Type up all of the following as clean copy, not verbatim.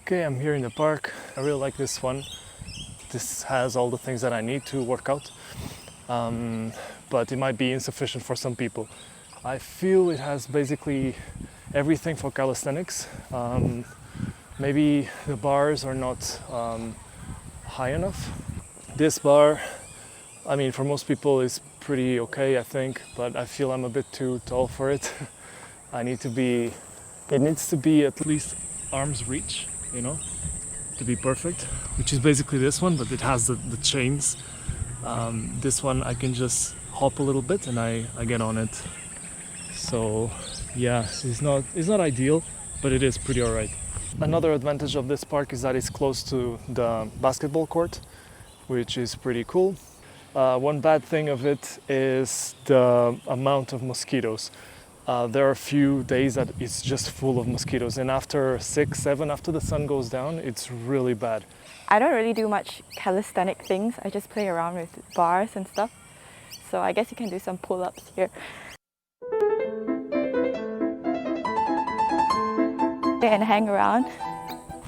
Okay, I'm here in the park. I really like this one. This has all the things that I need to work out, but it might be insufficient for some people. I feel it has basically everything for calisthenics. Maybe the bars are not high enough. This bar, I mean, for most people is pretty okay, I think, but I feel I'm a bit too tall for it. It needs to be at least arm's reach, you know, to be perfect, which is basically this one, but it has the chains. This one I can just hop a little bit and I get on it. So yeah, it's not ideal, but it is pretty alright. Another advantage of this park is that it's close to the basketball court, which is pretty cool. One bad thing of it is the amount of mosquitoes. There are a few days that it's just full of mosquitoes, and after 6, 7, after the sun goes down, it's really bad. I don't really do much calisthenic things. I just play around with bars and stuff. So I guess you can do some pull-ups here. And hang around.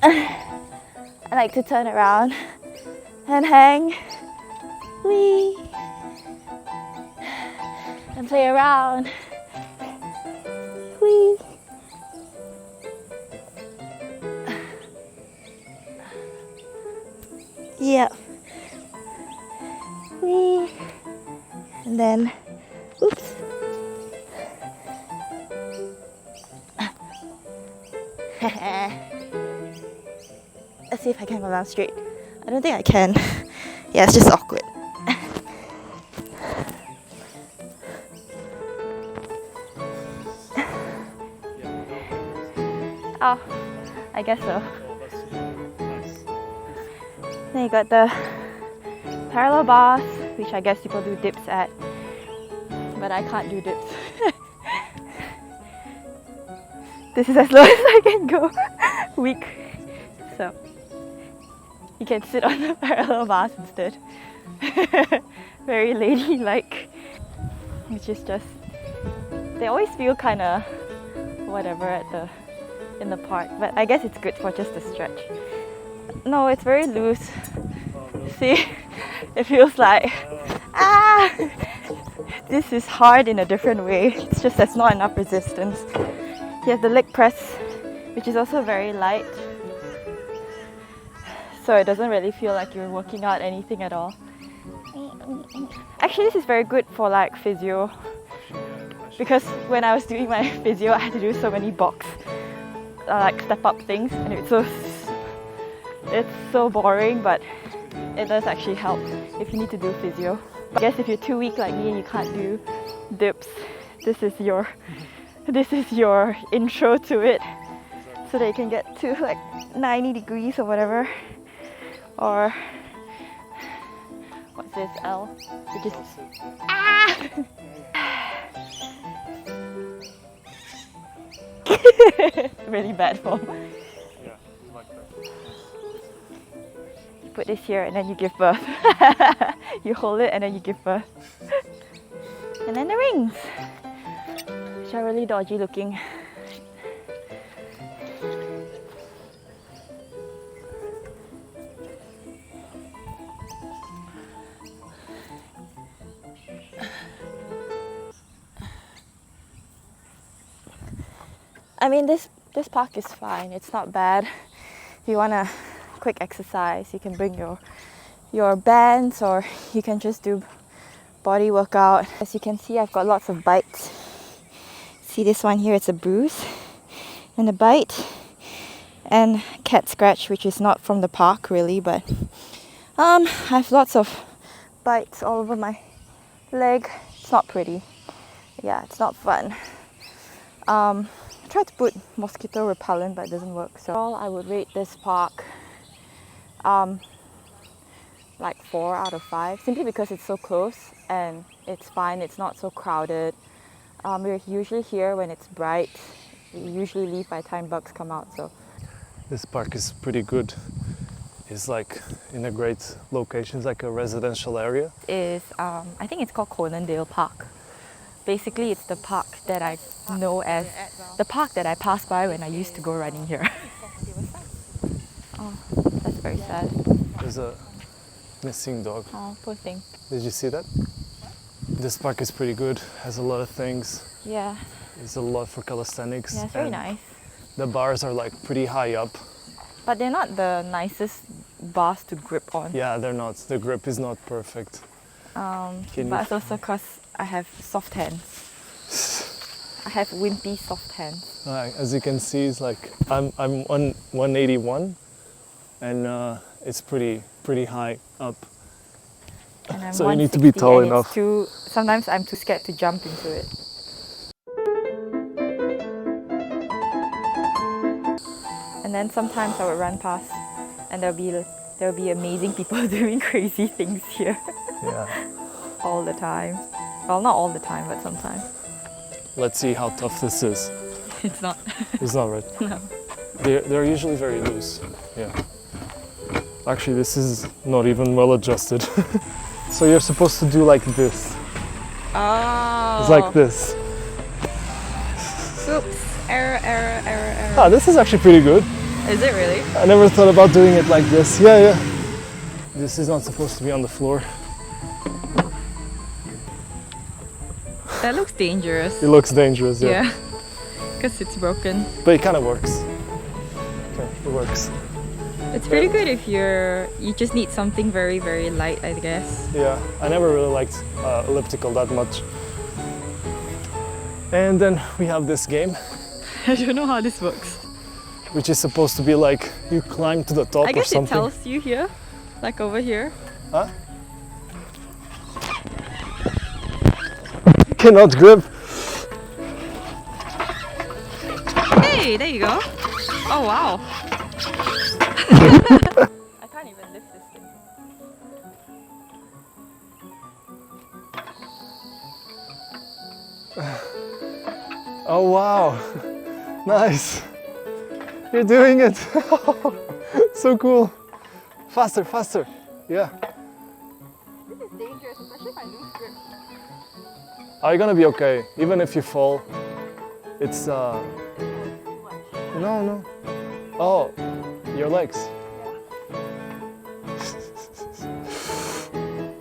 I like to turn around and hang. Whee! And play around. Whee! Yeah. Whee! And then, oops. Let's see if I can go down straight. I don't think I can. Yeah, it's just awkward. Oh, I guess so. Then you got the parallel bars, which I guess people do dips at, but I can't do dips. This is as low as I can go. Weak. So you can sit on the parallel bars instead. Very ladylike, which is just, they always feel kind of whatever in the park, but I guess it's good for just a stretch. No, it's very loose. See, it feels like this is hard in a different way. It's just there's not enough resistance. You have the leg press, which is also very light, so it doesn't really feel like you're working out anything at all. Actually, this is very good for like physio, because when I was doing my physio, I had to do so many box like step up things, and it's so boring, but it does actually help if you need to do physio. I guess if you're too weak like me and you can't do dips, this is your intro to it, so that you can get to like 90 degrees or whatever, or what's this, L, which is really bad form. Yeah, like that. You put this here and then you give birth. You hold it and then you give birth. And then the rings, which are really dodgy looking. I mean, this park is fine. It's not bad. If you want a quick exercise, you can bring your bands, or you can just do body workout. As you can see, I've got lots of bites. See this one here, it's a bruise and a bite and cat scratch, which is not from the park really, but I have lots of bites all over my leg. It's not pretty. Yeah, it's not fun. I tried to put mosquito repellent, but it doesn't work. So I would rate this park like 4 out of 5, simply because it's so close and it's fine. It's not so crowded. We're usually here when it's bright. We usually leave by the time bugs come out. So This park is pretty good. It's like in a great location. It's like a residential area. I think it's called Conandale Park. Basically, it's the park that I know as the park that I passed by when I used to go running here. Oh, that's very sad. There's a missing dog. Oh, poor thing. Did you see that? This park is pretty good. Has a lot of things. Yeah, There's a lot for calisthenics. yeah, it's very and nice. The bars are like pretty high up. But they're not the nicest bars to grip on. Yeah, they're not. The grip is not perfect. Can you- But it's also because I have soft hands. I have wimpy soft hands. As you can see, it's like I'm 181, and it's pretty high up. And I'm So you need to be 160 tall and it's enough. sometimes I'm too scared to jump into it. And then sometimes I would run past and there'll be amazing people doing crazy things here Yeah. all the time. Well, not all the time, but sometimes. Let's see how tough this is. It's not. It's not right. No. They're usually very loose. Yeah. Actually, this is not even well adjusted. So you're supposed to do like this. Oh. It's like this. Oops. Error. Ah, this is actually pretty good. Is it really? I never thought about doing it like this. Yeah. This is not supposed to be on the floor. That looks dangerous. It looks dangerous, yeah. Yeah. Because it's broken. But it kind of works. Okay, it works. It's pretty good if you just need something very, very light, I guess. Yeah, I never really liked elliptical that much. And then we have this game, I don't know how this works. which is supposed to be like you climb to the top I or guess it something. tells you here, like over here. Huh? Cannot grip. Hey, there you go. Oh wow. I can't even lift this thing. Oh wow, nice. You're doing it. So cool. Faster. Yeah. This is dangerous, especially if I lose grip. Are you gonna be okay? Even if you fall, it's No. Oh, your legs.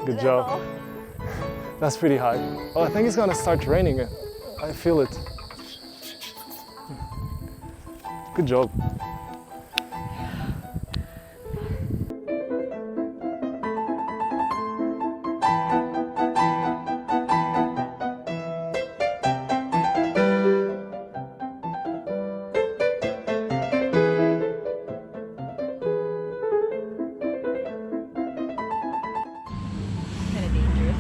Good job. That's pretty high. Oh, I think it's gonna start raining. I feel it. Good job. Kind of dangerous.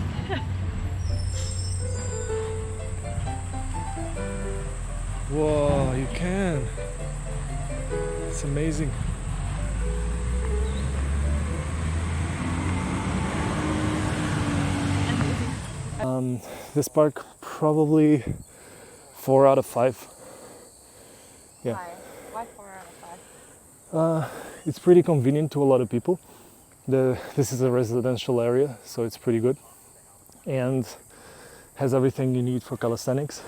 Whoa, you can. It's amazing. This park probably 4 out of 5. Yeah. Why 4 out of 5? It's pretty convenient to a lot of people. This is a residential area, so it's pretty good, and has everything you need for calisthenics.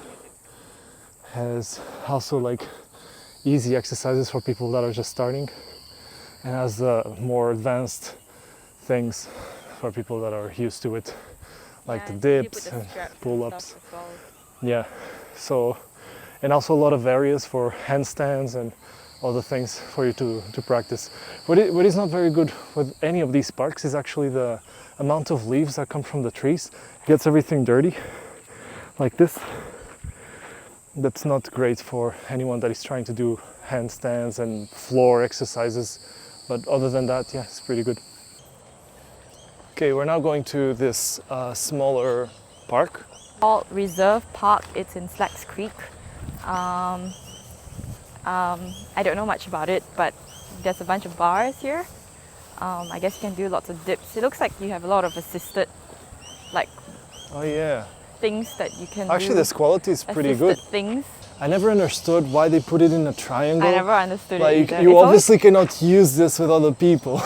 Has also like easy exercises for people that are just starting, and has more advanced things for people that are used to it, like the dips and pull-ups. Yeah, so, and also a lot of areas for handstands and other things for you to practice. What is not very good with any of these parks is actually the amount of leaves that come from the trees. It gets everything dirty, like this. That's not great for anyone that is trying to do handstands and floor exercises. But other than that, yeah, it's pretty good. Okay, we're now going to this smaller park. Called Reserve Park. It's in Slacks Creek. I don't know much about it, but there's a bunch of bars here. I guess you can do lots of dips. It looks like you have a lot of assisted, like, Oh yeah. things that you can Actually, do. this quality is pretty good. Assisted things. I never understood why they put it in a triangle. I never understood Like, it either. you It's obviously cannot use this with other people.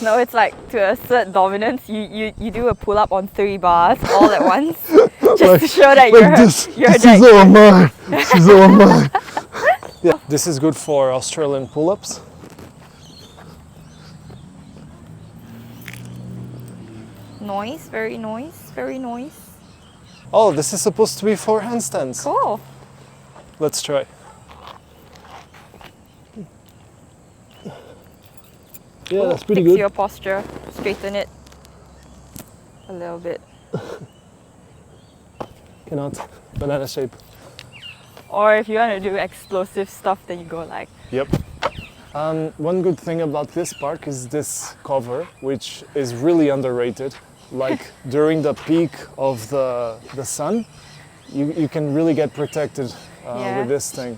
No, it's like to assert dominance, you do a pull-up on 3 bars all at once, just to show that this you're is that all mine. This is all mine. Yeah, this is good for Australian pull-ups. Noise, very noise, very noise. Oh, this is supposed to be for handstands. Cool. Let's try. Yeah, that's pretty Fix good. your posture, straighten it a little bit. Cannot. Banana shape. Or if you want to do explosive stuff, then you go like. Yep. One good thing about this park is this cover, which is really underrated. Like during the peak of the sun, you can really get protected Yeah. with this thing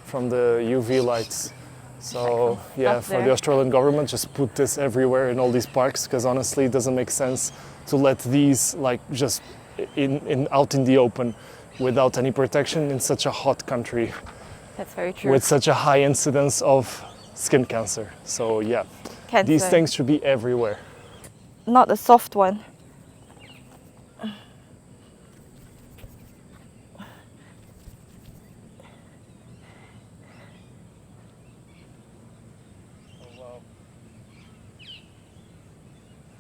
from the UV lights. So yeah, Up for there. the Australian government, just put this everywhere in all these parks, because honestly, it doesn't make sense to let these like just out in the open without any protection in such a hot country That's very true. with such a high incidence of skin cancer. So yeah, Cancer. these things should be everywhere. Not the soft one.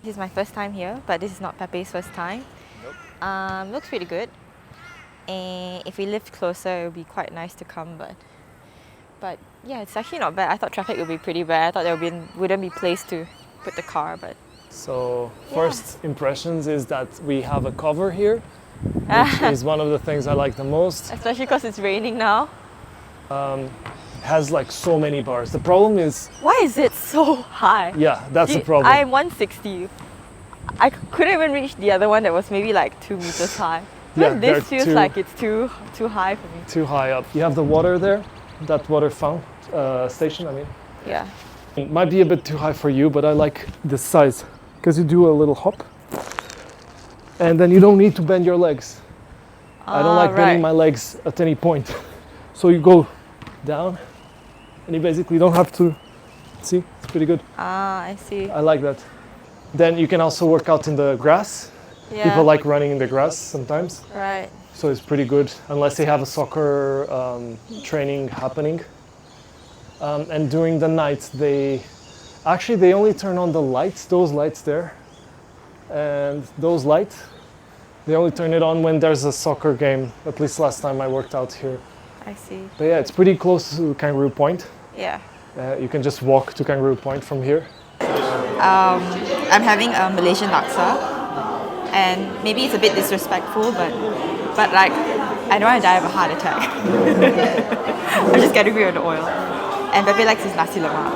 This is my first time here, but this is not Pepe's first time. Nope. Looks pretty good. And if we lived closer, it would be quite nice to come, but yeah, it's actually not bad. I thought traffic would be pretty bad. I thought there wouldn't be place to put the car, but So first impressions is that we have a cover here, which is one of the things I like the most. especially because it's raining now. Has like so many bars. The problem is, Why is it so high? yeah, that's the problem. I'm 160. I couldn't even reach the other one that was maybe like 2 meters high. Yeah, Even they're this feels too- like it's too high for me. Too high up. You have the water there, that water fountain station, I mean. Yeah. It might be a bit too high for you, but I like this size, because you do a little hop, and then you don't need to bend your legs. I don't like bending my legs at any point. So you go down, and you basically don't have to. See, it's pretty good. I see. I like that. Then you can also work out in the grass. Yeah. People like running in the grass sometimes, Right. so it's pretty good, unless they have a soccer training happening. And during the night, they only turn on the lights, those lights there, and those lights, they only turn it on when there's a soccer game, at least last time I worked out here. I see. But yeah, it's pretty close to Kangaroo Point. Yeah. You can just walk to Kangaroo Point from here. I'm having a Malaysian laksa, and maybe it's a bit disrespectful, but like I don't want to die of a heart attack. I'm just getting rid of the oil. And Pepe likes his nasi lemak.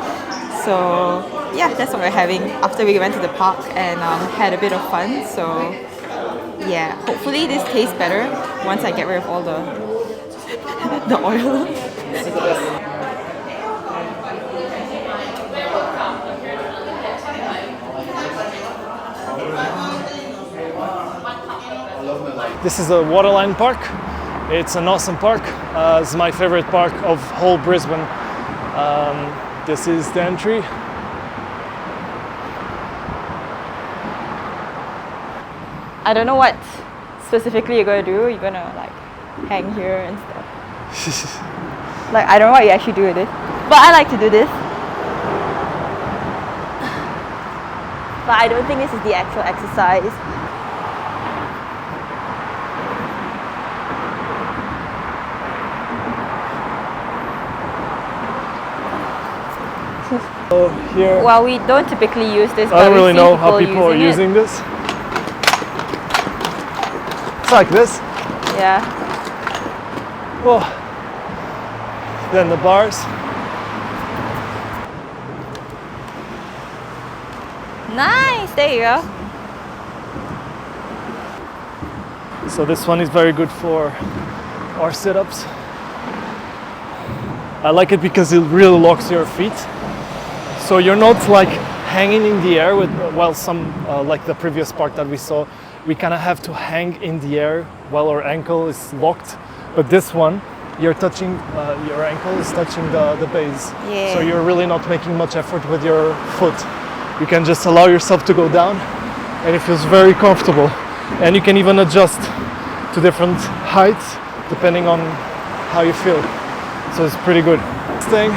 So yeah, that's what we're having after we went to the park and had a bit of fun. So yeah, hopefully this tastes better once I get rid of all the the oil. This is a Waterline Park. It's an awesome park. It's my favorite park of whole Brisbane. This is the entry. I don't know what specifically you're gonna do. You're gonna like hang here and stuff. Like I don't know what you actually do with it, but I like to do this. But I don't think this is the actual exercise. So here, Well, we don't typically use this. I but don't we really see know how people are it. using this. It's like this. Yeah. Oh. Then the bars. Nice. There you go. So this one is very good for our sit-ups. I like it because it really locks your feet. So you're not like hanging in the air with, while some, like the previous park that we saw, we kind of have to hang in the air while our ankle is locked. But this one, you're touching, your ankle is touching the base. Yeah. So you're really not making much effort with your foot. You can just allow yourself to go down and it feels very comfortable. And you can even adjust to different heights depending on how you feel. So it's pretty good. This thing,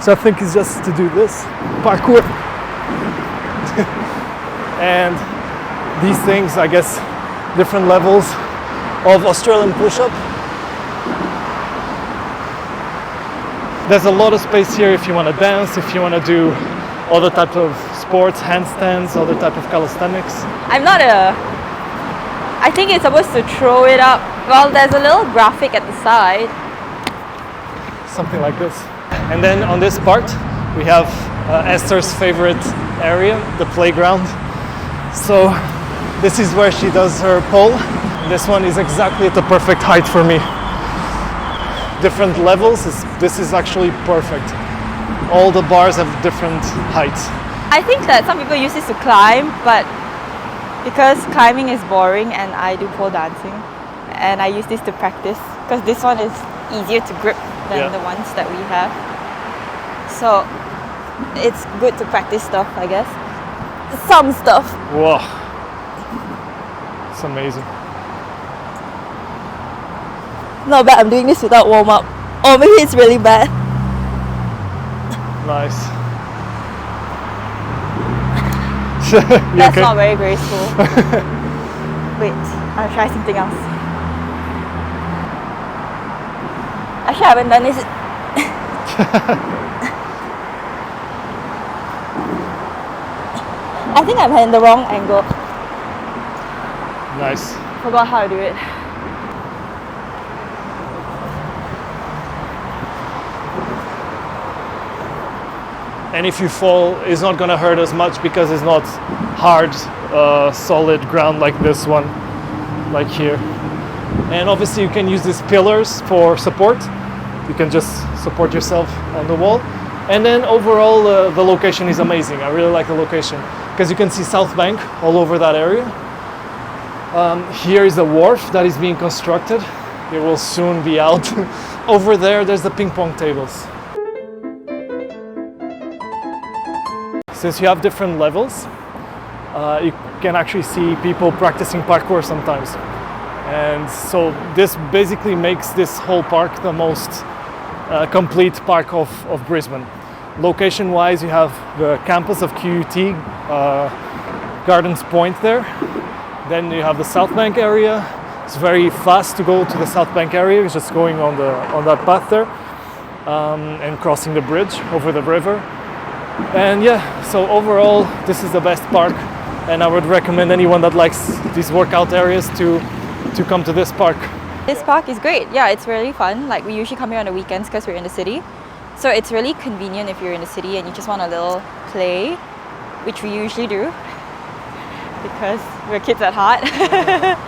so I think it's just to do this parkour. And these things, I guess, different levels of Australian push-up. There's a lot of space here if you want to dance, if you want to do other type of sports, handstands, other type of calisthenics. I think it's supposed to throw it up. Well, there's a little graphic at the side. Something like this. And then on this part, we have Esther's favorite area, the playground. So this is where she does her pole. This one is exactly at the perfect height for me. Different levels, this is actually perfect. All the bars have different heights. I think that some people use this to climb, but because climbing is boring and I do pole dancing, and I use this to practice because this one is easier to grip than the ones that we have. So it's good to practice stuff, I guess. Some stuff. Whoa, it's amazing. Not bad, I'm doing this without warm up. Or maybe it's really bad. Nice. That's okay? not very graceful. Wait, I'll try something else. Actually, I haven't done this. I think I'm in the wrong angle. Nice. Forgot how to do it. And if you fall, it's not gonna hurt as much because it's not hard, solid ground like this one, like here. And obviously you can use these pillars for support. You can just support yourself on the wall. And then overall, the location is amazing. I really like the location because you can see South Bank all over that area. Here is the wharf that is being constructed. It will soon be out. Over there, there's the ping pong tables. Since you have different levels, you can actually see people practicing parkour sometimes. And so this basically makes this whole park the most complete park of Brisbane. Location-wise, you have the campus of QUT, Gardens Point there. Then you have the South Bank area. It's very fast to go to the South Bank area. It's just going on that path there and crossing the bridge over the river. And yeah, so overall, this is the best park, and I would recommend anyone that likes these workout areas to come to this park. This park is great. Yeah, it's really fun. Like, we usually come here on the weekends because we're in the city. So it's really convenient if you're in the city and you just want a little play, which we usually do because we're kids at heart.